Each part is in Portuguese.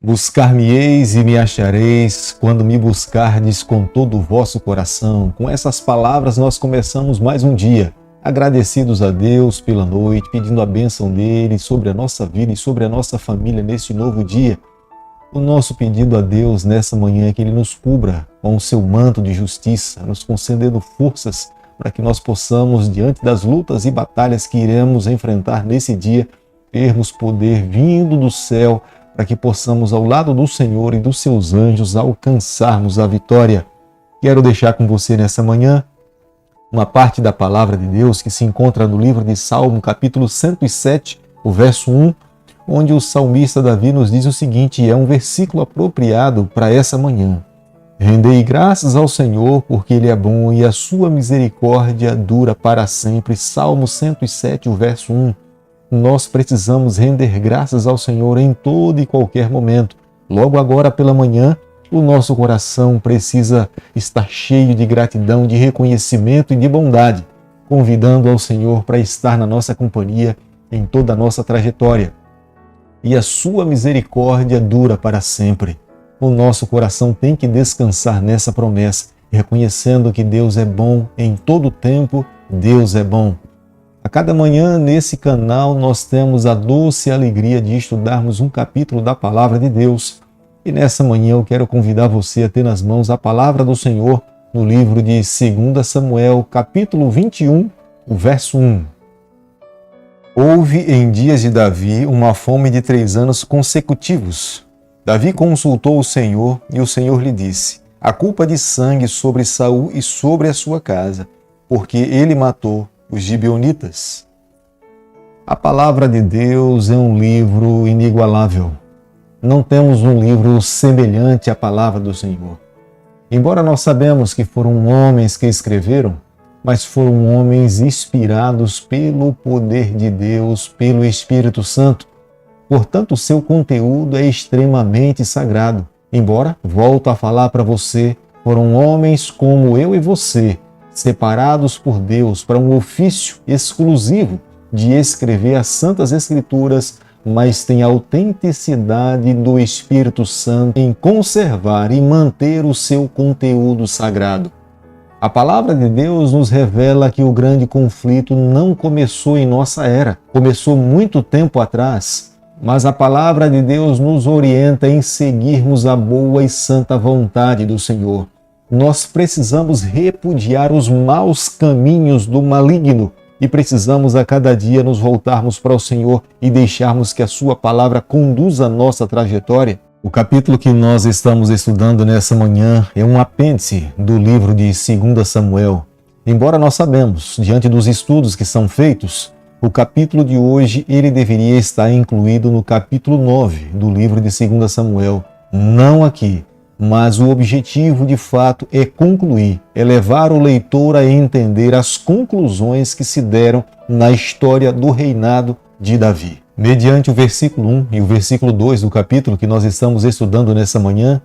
Buscar-me-eis e me achareis, quando me buscardes com todo o vosso coração. Com essas palavras nós começamos mais um dia, agradecidos a Deus pela noite, pedindo a bênção dele sobre a nossa vida e sobre a nossa família neste novo dia. O nosso pedido a Deus nessa manhã é que Ele nos cubra com o seu manto de justiça, nos concedendo forças para que nós possamos, diante das lutas e batalhas que iremos enfrentar nesse dia, termos poder vindo do céu, para que possamos, ao lado do Senhor e dos seus anjos, alcançarmos a vitória. Quero deixar com você nessa manhã uma parte da palavra de Deus que se encontra no livro de Salmo, capítulo 107, o verso 1, onde o salmista Davi nos diz o seguinte, e é um versículo apropriado para essa manhã. Rendei graças ao Senhor, porque Ele é bom e a sua misericórdia dura para sempre. Salmo 107, o verso 1. Nós precisamos render graças ao Senhor em todo e qualquer momento. Logo agora pela manhã, o nosso coração precisa estar cheio de gratidão, de reconhecimento e de bondade, convidando ao Senhor para estar na nossa companhia em toda a nossa trajetória. E a sua misericórdia dura para sempre. O nosso coração tem que descansar nessa promessa, reconhecendo que Deus é bom em todo tempo, Deus é bom. A cada manhã, nesse canal, nós temos a doce alegria de estudarmos um capítulo da Palavra de Deus. E nessa manhã eu quero convidar você a ter nas mãos a Palavra do Senhor no livro de 2 Samuel, capítulo 21, o verso 1. Houve em dias de Davi uma fome de 3 anos consecutivos. Davi consultou o Senhor e o Senhor lhe disse, a culpa de sangue sobre Saul e sobre a sua casa, porque ele matou os gibeonitas. A palavra de Deus é um livro inigualável. Não temos um livro semelhante à palavra do Senhor. Embora nós sabemos que foram homens que escreveram, mas foram homens inspirados pelo poder de Deus, pelo Espírito Santo. Portanto, o seu conteúdo é extremamente sagrado. Embora, volto a falar para você, foram homens como eu e você, separados por Deus para um ofício exclusivo de escrever as Santas Escrituras, mas tem a autenticidade do Espírito Santo em conservar e manter o seu conteúdo sagrado. A palavra de Deus nos revela que o grande conflito não começou em nossa era, começou muito tempo atrás, mas a palavra de Deus nos orienta em seguirmos a boa e santa vontade do Senhor. Nós precisamos repudiar os maus caminhos do maligno e precisamos a cada dia nos voltarmos para o Senhor e deixarmos que a sua palavra conduza a nossa trajetória. O capítulo que nós estamos estudando nessa manhã é um apêndice do livro de 2 Samuel. Embora nós sabemos, diante dos estudos que são feitos, o capítulo de hoje ele deveria estar incluído no capítulo 9 do livro de 2 Samuel. Não aqui. Mas o objetivo, de fato, é concluir, é levar o leitor a entender as conclusões que se deram na história do reinado de Davi. Mediante o versículo 1 e o versículo 2 do capítulo que nós estamos estudando nessa manhã,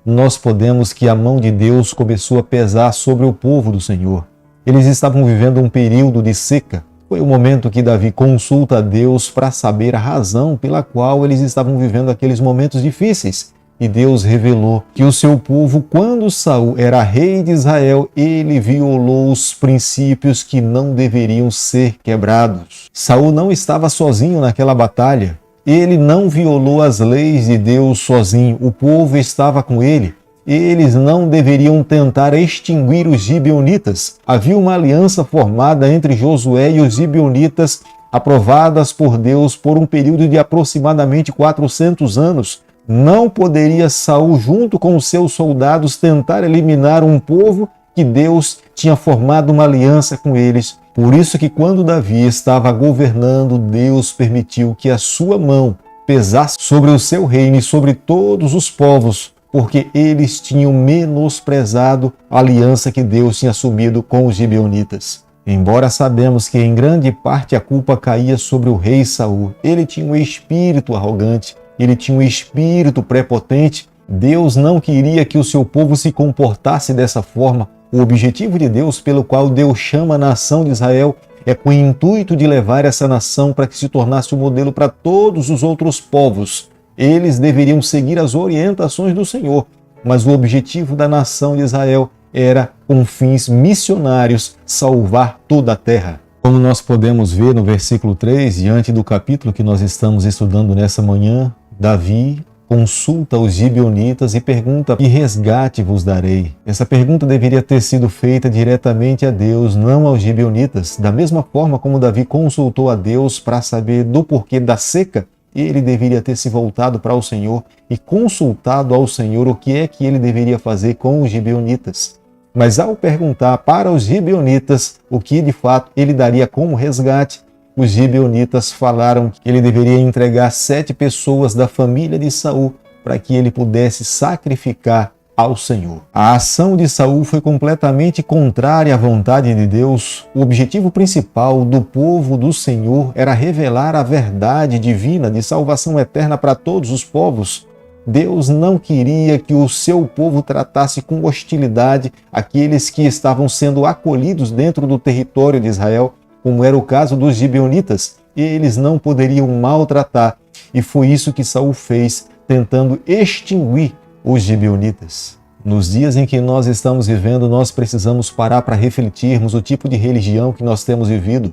nós podemos que a mão de Deus começou a pesar sobre o povo do Senhor. Eles estavam vivendo um período de seca. Foi o momento que Davi consulta a Deus para saber a razão pela qual eles estavam vivendo aqueles momentos difíceis. E Deus revelou que o seu povo, quando Saul era rei de Israel, ele violou os princípios que não deveriam ser quebrados. Saul não estava sozinho naquela batalha. Ele não violou as leis de Deus sozinho. O povo estava com ele. Eles não deveriam tentar extinguir os gibeonitas. Havia uma aliança formada entre Josué e os gibeonitas, aprovadas por Deus por um período de aproximadamente 400 anos. Não poderia Saul, junto com os seus soldados, tentar eliminar um povo que Deus tinha formado uma aliança com eles. Por isso que quando Davi estava governando, Deus permitiu que a sua mão pesasse sobre o seu reino e sobre todos os povos, porque eles tinham menosprezado a aliança que Deus tinha assumido com os gibeonitas. Embora sabemos que em grande parte a culpa caía sobre o rei Saul, ele tinha um espírito arrogante, ele tinha um espírito prepotente. Deus não queria que o seu povo se comportasse dessa forma. O objetivo de Deus, pelo qual Deus chama a nação de Israel, é com o intuito de levar essa nação para que se tornasse um modelo para todos os outros povos. Eles deveriam seguir as orientações do Senhor, mas o objetivo da nação de Israel era, com fins missionários, salvar toda a terra. Como nós podemos ver no versículo 3, diante do capítulo que nós estamos estudando nessa manhã, Davi consulta os gibeonitas e pergunta: que resgate vos darei? Essa pergunta deveria ter sido feita diretamente a Deus, não aos gibeonitas. Da mesma forma como Davi consultou a Deus para saber do porquê da seca, ele deveria ter se voltado para o Senhor e consultado ao Senhor o que é que ele deveria fazer com os gibeonitas. Mas ao perguntar para os gibeonitas o que de fato ele daria como resgate, os gibeonitas falaram que ele deveria entregar 7 pessoas da família de Saul para que ele pudesse sacrificar ao Senhor. A ação de Saul foi completamente contrária à vontade de Deus. O objetivo principal do povo do Senhor era revelar a verdade divina de salvação eterna para todos os povos. Deus não queria que o seu povo tratasse com hostilidade aqueles que estavam sendo acolhidos dentro do território de Israel, como era o caso dos gibeonitas. Eles não poderiam maltratar, e foi isso que Saul fez, tentando extinguir os gibeonitas. Nos dias em que nós estamos vivendo, nós precisamos parar para refletirmos o tipo de religião que nós temos vivido.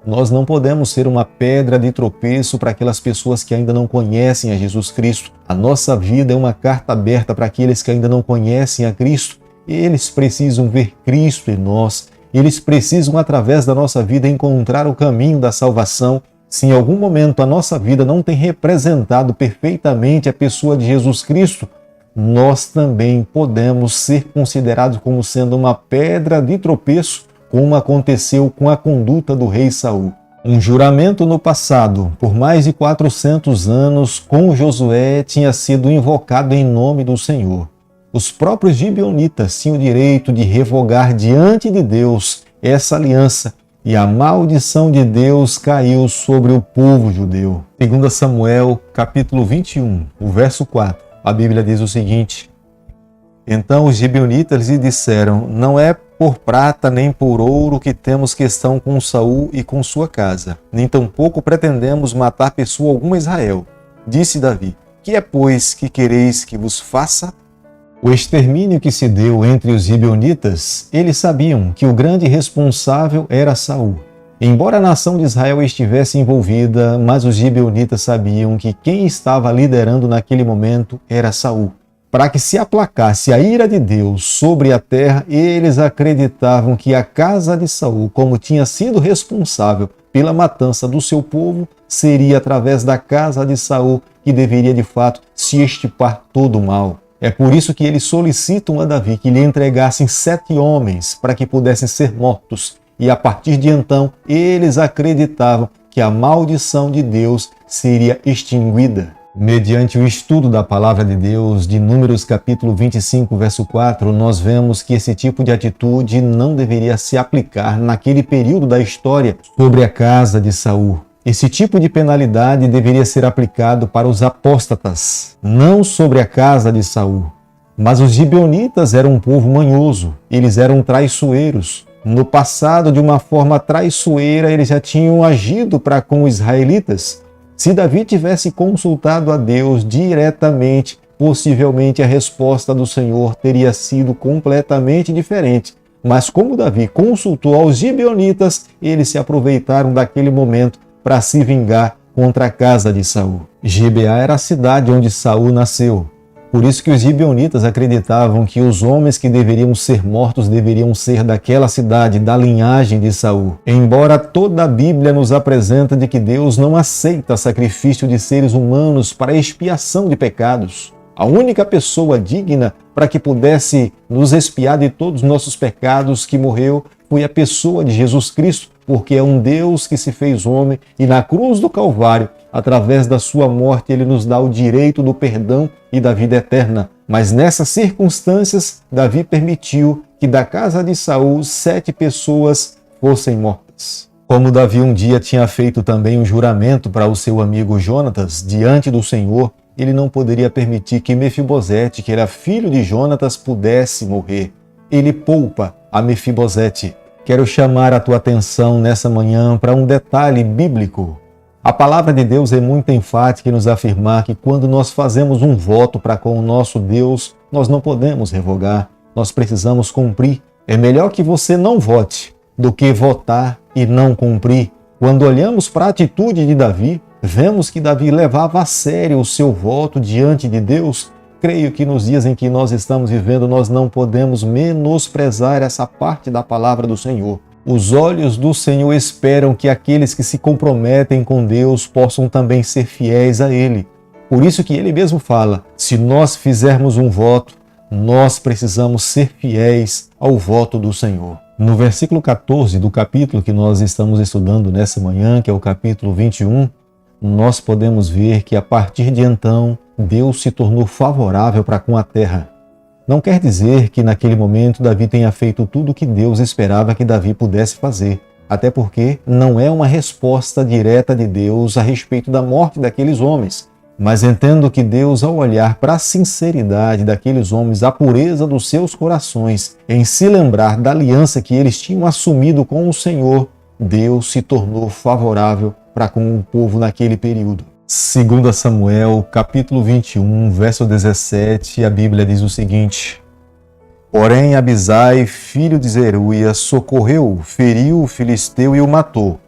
Nós não podemos ser uma pedra de tropeço para aquelas pessoas que ainda não conhecem a Jesus Cristo. A nossa vida é uma carta aberta para aqueles que ainda não conhecem a Cristo. Eles precisam ver Cristo em nós. Eles precisam, através da nossa vida, encontrar o caminho da salvação. Se em algum momento a nossa vida não tem representado perfeitamente a pessoa de Jesus Cristo, nós também podemos ser considerados como sendo uma pedra de tropeço, como aconteceu com a conduta do rei Saul. Um juramento no passado, por mais de 400 anos, com Josué, tinha sido invocado em nome do Senhor. Os próprios gibeonitas tinham o direito de revogar diante de Deus essa aliança, e a maldição de Deus caiu sobre o povo judeu. 2 Samuel, capítulo 21, o verso 4, a Bíblia diz o seguinte: então os gibeonitas lhe disseram: não é por prata nem por ouro que temos questão com Saul e com sua casa, nem tampouco pretendemos matar pessoa alguma em Israel. Disse Davi: que é, pois, que quereis que vos faça? O extermínio que se deu entre os gibeonitas, eles sabiam que o grande responsável era Saul. Embora a nação de Israel estivesse envolvida, mas os gibeonitas sabiam que quem estava liderando naquele momento era Saul. Para que se aplacasse a ira de Deus sobre a terra, eles acreditavam que a casa de Saul, como tinha sido responsável pela matança do seu povo, seria através da casa de Saul que deveria de fato se extirpar todo o mal. É por isso que eles solicitam a Davi que lhe entregassem 7 homens para que pudessem ser mortos. E a partir de então, eles acreditavam que a maldição de Deus seria extinguida. Mediante o estudo da Palavra de Deus, de Números capítulo 25, verso 4, nós vemos que esse tipo de atitude não deveria se aplicar naquele período da história sobre a casa de Saul. Esse tipo de penalidade deveria ser aplicado para os apóstatas, não sobre a casa de Saul. Mas os gibeonitas eram um povo manhoso, eles eram traiçoeiros. No passado, de uma forma traiçoeira, eles já tinham agido para com os israelitas. Se Davi tivesse consultado a Deus diretamente, possivelmente a resposta do Senhor teria sido completamente diferente. Mas como Davi consultou aos gibeonitas, eles se aproveitaram daquele momento para se vingar contra a casa de Saul. Gibeá era a cidade onde Saul nasceu. Por isso que os gibeonitas acreditavam que os homens que deveriam ser mortos deveriam ser daquela cidade, da linhagem de Saul. Embora toda a Bíblia nos apresenta de que Deus não aceita sacrifício de seres humanos para expiação de pecados, a única pessoa digna para que pudesse nos expiar de todos os nossos pecados que morreu foi a pessoa de Jesus Cristo, porque é um Deus que se fez homem e na cruz do Calvário, através da sua morte, ele nos dá o direito do perdão e da vida eterna. Mas nessas circunstâncias, Davi permitiu que da casa de Saul 7 pessoas fossem mortas. Como Davi um dia tinha feito também um juramento para o seu amigo Jonatas diante do Senhor, ele não poderia permitir que Mefibosete, que era filho de Jonatas, pudesse morrer. Ele poupa a Mefibosete. Quero chamar a tua atenção nessa manhã para um detalhe bíblico. A palavra de Deus é muito enfática em nos afirmar que quando nós fazemos um voto para com o nosso Deus, nós não podemos revogar, nós precisamos cumprir. É melhor que você não vote do que votar e não cumprir. Quando olhamos para a atitude de Davi, vemos que Davi levava a sério o seu voto diante de Deus. Creio que nos dias em que nós estamos vivendo, nós não podemos menosprezar essa parte da palavra do Senhor. Os olhos do Senhor esperam que aqueles que se comprometem com Deus possam também ser fiéis a Ele. Por isso que Ele mesmo fala, se nós fizermos um voto, nós precisamos ser fiéis ao voto do Senhor. No versículo 14 do capítulo que nós estamos estudando nessa manhã, que é o capítulo 21, nós podemos ver que a partir de então, Deus se tornou favorável para com a terra. Não quer dizer que naquele momento Davi tenha feito tudo o que Deus esperava que Davi pudesse fazer, até porque não é uma resposta direta de Deus a respeito da morte daqueles homens. Mas entendo que Deus, ao olhar para a sinceridade daqueles homens, a pureza dos seus corações, em se lembrar da aliança que eles tinham assumido com o Senhor, Deus se tornou favorável para com o povo naquele período. 2 Samuel, capítulo 21, verso 17, a Bíblia diz o seguinte: Porém, Abisai, filho de Zeruia, socorreu, feriu o filisteu e o matou.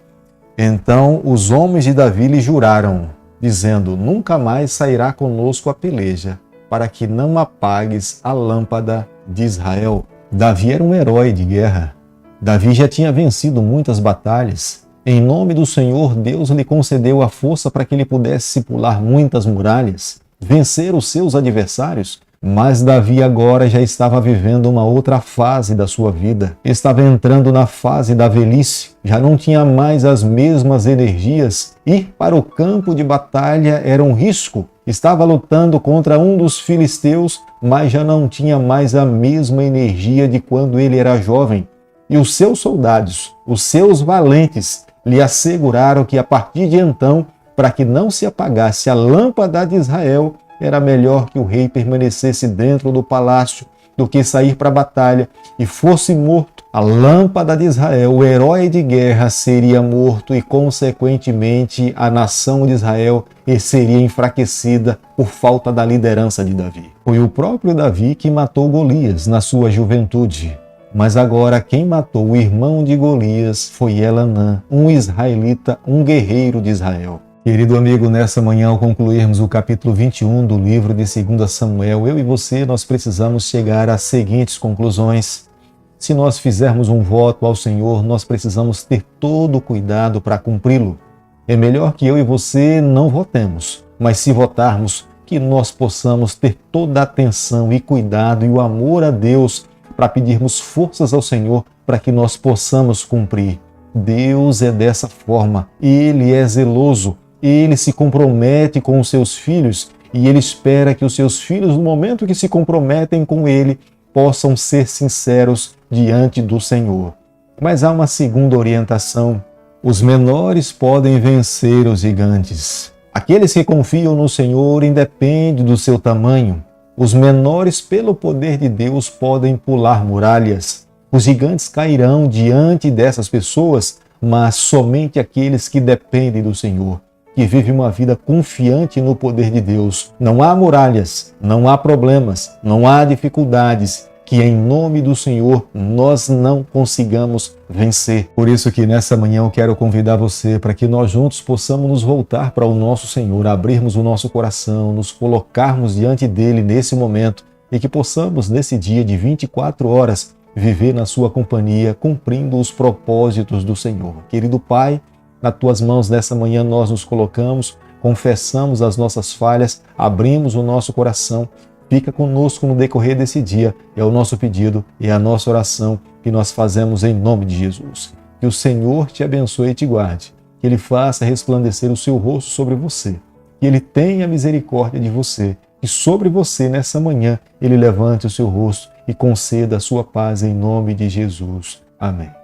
Então os homens de Davi lhe juraram, dizendo, nunca mais sairá conosco a peleja, para que não apagues a lâmpada de Israel. Davi era um herói de guerra. Davi já tinha vencido muitas batalhas. Em nome do Senhor, Deus lhe concedeu a força para que ele pudesse pular muitas muralhas, vencer os seus adversários. Mas Davi agora já estava vivendo uma outra fase da sua vida. Estava entrando na fase da velhice, já não tinha mais as mesmas energias. Ir para o campo de batalha era um risco. Estava lutando contra um dos filisteus, mas já não tinha mais a mesma energia de quando ele era jovem. E os seus soldados, os seus valentes, lhe asseguraram que a partir de então, para que não se apagasse a lâmpada de Israel, era melhor que o rei permanecesse dentro do palácio do que sair para a batalha e fosse morto. A lâmpada de Israel, o herói de guerra, seria morto e, consequentemente, a nação de Israel seria enfraquecida por falta da liderança de Davi. Foi o próprio Davi que matou Golias na sua juventude. Mas agora quem matou o irmão de Golias foi Elanã, um israelita, um guerreiro de Israel. Querido amigo, nessa manhã, ao concluirmos o capítulo 21 do livro de 2 Samuel, eu e você, nós precisamos chegar às seguintes conclusões. Se nós fizermos um voto ao Senhor, nós precisamos ter todo o cuidado para cumpri-lo. É melhor que eu e você não votemos, mas se votarmos, que nós possamos ter toda a atenção e cuidado e o amor a Deus para pedirmos forças ao Senhor para que nós possamos cumprir. Deus é dessa forma, Ele é zeloso, Ele se compromete com os seus filhos e Ele espera que os seus filhos, no momento que se comprometem com Ele, possam ser sinceros diante do Senhor. Mas há uma segunda orientação. Os menores podem vencer os gigantes. Aqueles que confiam no Senhor independe do seu tamanho. Os menores, pelo poder de Deus, podem pular muralhas. Os gigantes cairão diante dessas pessoas, mas somente aqueles que dependem do Senhor, que vivem uma vida confiante no poder de Deus. Não há muralhas, não há problemas, não há dificuldades que em nome do Senhor nós não consigamos vencer. Por isso que nessa manhã eu quero convidar você para que nós juntos possamos nos voltar para o nosso Senhor, abrirmos o nosso coração, nos colocarmos diante dele nesse momento e que possamos nesse dia de 24 horas viver na sua companhia, cumprindo os propósitos do Senhor. Querido Pai, nas tuas mãos nessa manhã nós nos colocamos, confessamos as nossas falhas, abrimos o nosso coração. Fica conosco no decorrer desse dia, é o nosso pedido e a nossa oração que nós fazemos em nome de Jesus. Que o Senhor te abençoe e te guarde, que Ele faça resplandecer o seu rosto sobre você, que Ele tenha misericórdia de você, que sobre você nessa manhã Ele levante o seu rosto e conceda a sua paz em nome de Jesus. Amém.